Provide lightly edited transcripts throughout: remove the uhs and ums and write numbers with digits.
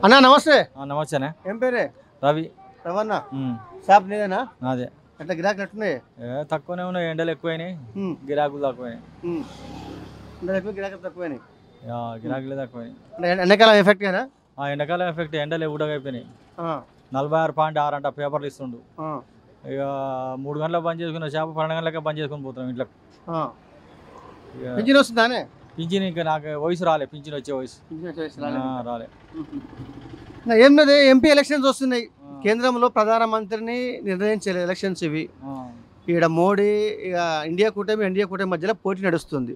అన్నా నమస్తే. నమస్తేనే. ఏం పేరే? రవి. రవన్న షాప్ నీదేనా? అదే. ఎట్లా గిరాకులు ఎట్లున్నాయి? తక్కువనే ఉన్నాయి, ఎండలు ఎక్కువైనాయి, గిరాకులు తక్కువైనాయి. గిరాకులు తక్కువైనాయి, గిరాకులే తక్కువైనాయి. ఎండాకాలం ఎఫెక్ట్ కదా? ఎండాకాలం ఎఫెక్ట్, ఎండలు ఊడగైపోయినాయి. 46.6 అంట పేపర్లు ఇస్తుండు. ఇక 3 గంటలకు బంద్ చేసుకున్న షాపు 12 గంటలకే బంద్ చేసుకుని పోతున్నాం ఇంట్లో. పింఛన్ వస్తుందానే? పింఛన్ ఇంకా నాకు వయసు రాలే, పింఛన్ వచ్చే వయసు రాలే. ఏం లేదు, ఎంపీ ఎలక్షన్స్ వస్తున్నాయి. కేంద్రంలో ప్రధానమంత్రిని నిర్ణయించలేదు ఎలక్షన్స్ ఇవి. ఈడ మోడీ ఇక ఇండియా కూటమి మధ్యలో పోటీ నడుస్తుంది.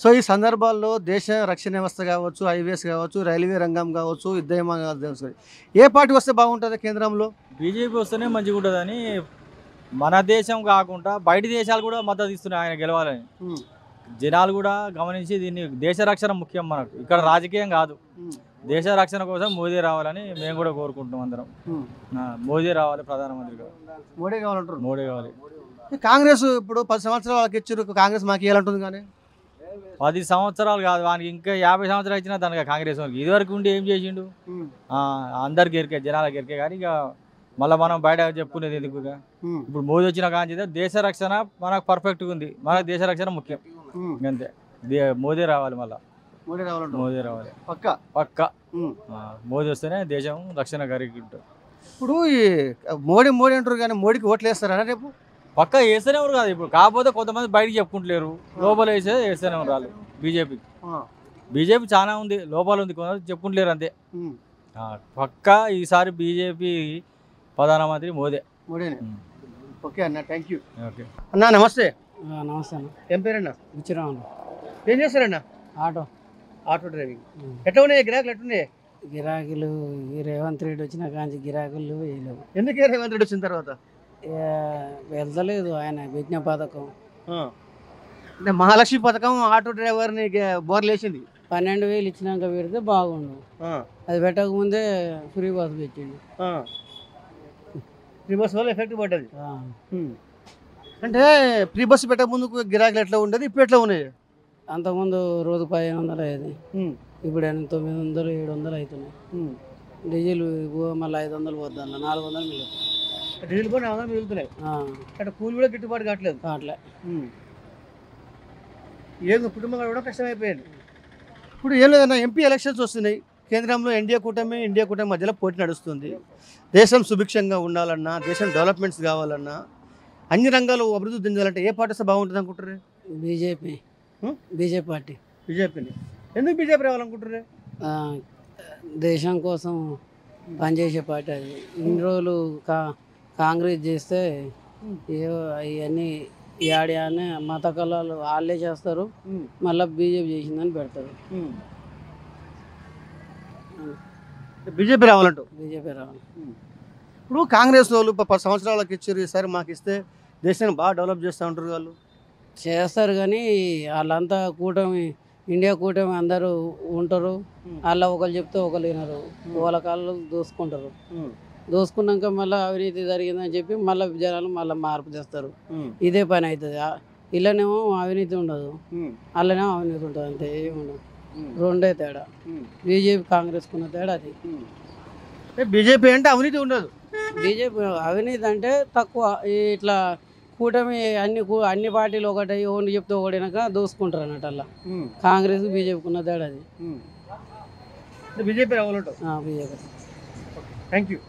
సో ఈ సందర్భాల్లో దేశ రక్షణ వ్యవస్థ కావచ్చు, హైవేస్ కావచ్చు, రైల్వే రంగం కావచ్చు, యుద్ధ ఏ పార్టీ వస్తే బాగుంటుంది కేంద్రంలో? బీజేపీ వస్తేనే మంచిగా ఉంటుందని, మన దేశం కాకుండా బయట దేశాలు కూడా మద్దతు ఇస్తున్నాయి ఆయన గెలవాలని. జనాలు కూడా గమనించి దీన్ని, దేశ రక్షణ ముఖ్యం మనకు, ఇక్కడ రాజకీయం కాదు. దేశ రక్షణ కోసం మోదీ రావాలని మేము కూడా కోరుకుంటున్నాం అందరం. మోదీ రావాలి, ప్రధానమంత్రి మోడీ కావాలంటారు. మోడీ కావాలి. కాంగ్రెస్ ఇప్పుడు 10 సంవత్సరాలు వాళ్ళకి ఇచ్చారు, కాంగ్రెస్ మాకు ఇవ్వాలంటుంది. కానీ 10 సంవత్సరాలు కాదు, వానికి ఇంకా 50 సంవత్సరాలు ఇచ్చినా దానికి కాంగ్రెస్ వాళ్ళకి ఇదివరకు ఉండి ఏం చేసిండు? అందరికి ఎరికే, జనాలకు ఎరికే. కానీ ఇక మళ్ళీ మనం బయట చెప్పుకునేది ఎందుకు? ఇప్పుడు మోదీ వచ్చిన కానీ దేశ రక్షణ మనకు పర్ఫెక్ట్గా ఉంది, మనకు దేశ రక్షణ ముఖ్యం అంతే. మోదీ రావాలి, మళ్ళీ మోదీ రావాలి పక్క. మోదీ వస్తేనే దేశం రక్షణ కలిగింటారు. ఇప్పుడు మోడీ అంటారు కానీ మోడీకి ఓట్లు వేస్తారా రేపు? పక్క వేస్తేనే ఎవరు కాదు. ఇప్పుడు కాకపోతే కొంతమంది బయటకు చెప్పుకుంటలేరు, లోపల వేస్తేనే ఎవరు రాళ్ళు. బీజేపీ చాలా ఉంది, లోపల ఉంది, కొంతమంది చెప్పుకుంటలేరు అంతే. పక్క ఈసారి బీజేపీ ప్రధానమంత్రి మోదీ. ఓకే అన్న, థ్యాంక్ యూ. ఓకే అన్నా నమస్తే. నమస్తే అన్న. ఏం పేరన్నా? బుచ్చిరామన్న. ఏం చేస్తారన్నా? Auto driving. ఎట్లా ఉన్నాయి గిరాకులు? ఎట్లున్నాయి గిరాకులు? రేవంత్ రెడ్డి వచ్చిన కానీ గిరాకులు వేయలేవు. ఎందుకే రేవంత్ రెడ్డి వచ్చిన తర్వాత? వెళ్తలేదు ఆయన విజ్ఞ పథకం, అంటే మహాలక్ష్మి పథకం ఆటో డ్రైవర్ని బోర్లు వేసింది. 12,000 ఇచ్చినాక పెడితే బాగుండు. అది పెట్టకముందే ఫ్రీ బస్ పెట్టిండు. ఫ్రీ బస్ వల్ల ఎఫెక్ట్ పడ్డది. అంటే ఫ్రీ బస్సు పెట్టక ముందు గిరాకులు ఎట్లా ఉండేది, ఇప్పుడు ఎట్లా ఉన్నాయి? అంతకుముందు రోజు 1500 అయ్యేది, ఇప్పుడు 900 700 అవుతున్నాయి. డీజిల్ మళ్ళీ 500 పోద్దాం, 400 మిగులుతుంది. డీజిల్ కూడా 400 మిగులుతున్నాయి. అంటే కూలి కూడా గిట్టుబాటు కావట్లేదు. అట్లే ఏం కుటుంబం కూడా కష్టమైపోయింది. ఇప్పుడు ఏం లేదన్నా, ఎంపీ ఎలక్షన్స్ వస్తున్నాయి. కేంద్రంలో ఇండియా కూటమి మధ్యలో పోటీ నడుస్తుంది. దేశం సుభిక్షంగా ఉండాలన్నా, దేశం డెవలప్మెంట్స్ కావాలన్నా, అన్ని రంగాలు అభివృద్ధి చెందాలంటే ఏ పార్టీ వస్తే బాగుంటుంది అనుకుంటారు? BJP party. బీజేపీని ఎందుకు బీజేపీ రావాలనుకుంటారు? దేశం కోసం పనిచేసే పార్టీ అది. ఇన్ని రోజులు కాంగ్రెస్ చేస్తే ఇవన్నీ యాడియానే మత కళలు వాళ్ళే చేస్తారు, మళ్ళీ బీజేపీ చేసిందని పెడతారు. బీజేపీ రావాలంటూ? బీజేపీ రావాలి. ఇప్పుడు కాంగ్రెస్ వాళ్ళు 10 సంవత్సరాలకు ఇచ్చారు, ఈసారి మాకు ఇస్తే దేశాన్ని బాగా డెవలప్ చేస్తూ ఉంటారు. వాళ్ళు చేస్తారు కానీ వాళ్ళంతా ఇండియా కూటమి అందరూ ఉంటారు. వాళ్ళ ఒకరు చెప్తే ఒకరు వినరు, వాళ్ళ కాళ్ళు దోసుకుంటారు. దోసుకున్నాక మళ్ళీ అవినీతి జరిగిందని చెప్పి మళ్ళీ జనాలు మళ్ళీ మార్పు చేస్తారు. ఇదే పని అవుతుంది. ఇళ్ళనేమో అవినీతి ఉండదు, వాళ్ళనేమో అవినీతి ఉంటుంది, అంతే ఏముండదు. రెండే తేడా బీజేపీ కాంగ్రెస్కున్న తేడా అది. బీజేపీ అంటే అవినీతి ఉండదు, బీజేపీ అవినీతి అంటే తక్కువ. ఇట్లా కూటమి అన్ని పార్టీలు ఒకటి ఓన్లీ చెప్తే ఒకటినాక దోసుకుంటారు అన్నట్టు. అలా కాంగ్రెస్ బీజేపీకి ఉన్న తేడా అది. బీజేపీ రావాలంట. బీజేపీ. Thank you.